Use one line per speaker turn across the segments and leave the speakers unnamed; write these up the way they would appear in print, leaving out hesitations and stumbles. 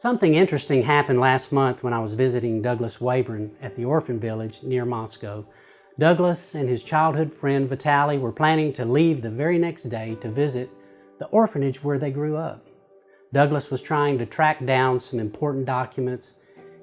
Something interesting happened last month when I was visiting Douglas Wayburn at the orphan village near Moscow. Douglas and his childhood friend Vitali were planning to leave the very next day to visit the orphanage where they grew up. Douglas was trying to track down some important documents,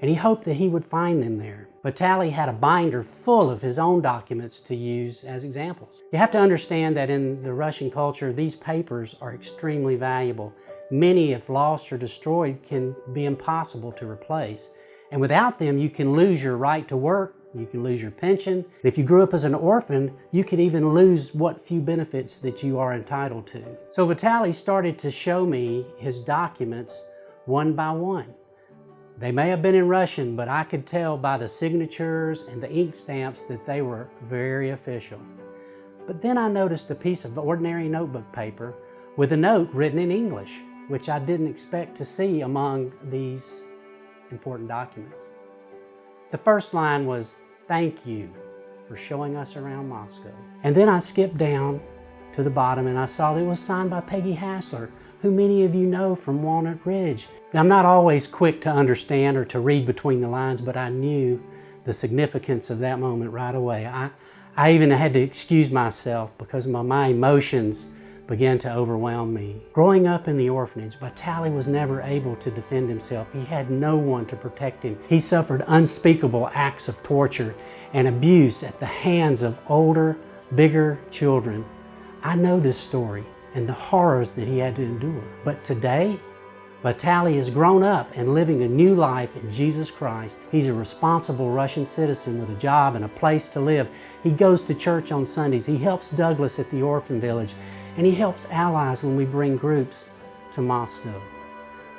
and he hoped that he would find them there. Vitali had a binder full of his own documents to use as examples. You have to understand that in the Russian culture, these papers are extremely valuable. Many, if lost or destroyed, can be impossible to replace. And without them, you can lose your right to work, you can lose your pension. If you grew up as an orphan, you could even lose what few benefits that you are entitled to. So Vitali started to show me his documents one by one. They may have been in Russian, but I could tell by the signatures and the ink stamps that they were very official. But then I noticed a piece of ordinary notebook paper with a note written in English, which I didn't expect to see among these important documents. The first line was, "Thank you for showing us around Moscow." And then I skipped down to the bottom and I saw that it was signed by Peggy Hassler, who many of you know from Walnut Ridge. Now, I'm not always quick to understand or to read between the lines, but I knew the significance of that moment right away. I even had to excuse myself because my emotions began to overwhelm me. Growing up in the orphanage, Vitali was never able to defend himself. He had no one to protect him. He suffered unspeakable acts of torture and abuse at the hands of older, bigger children. I know this story and the horrors that he had to endure. But today, Vitali has grown up and living a new life in Jesus Christ. He's a responsible Russian citizen with a job and a place to live. He goes to church on Sundays. He helps Douglas at the orphan village, and he helps allies when we bring groups to Moscow.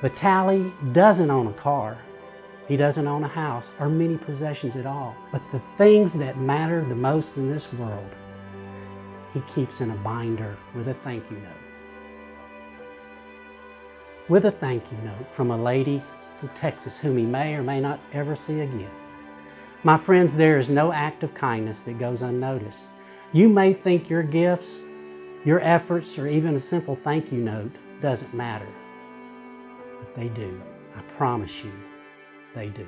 Vitali doesn't own a car. He doesn't own a house or many possessions at all. But the things that matter the most in this world, he keeps in a binder with a thank you note. With a thank you note from a lady from Texas whom he may or may not ever see again. My friends, there is no act of kindness that goes unnoticed. You may think your gifts, your efforts, or even a simple thank you note doesn't matter. But they do. I promise you, they do.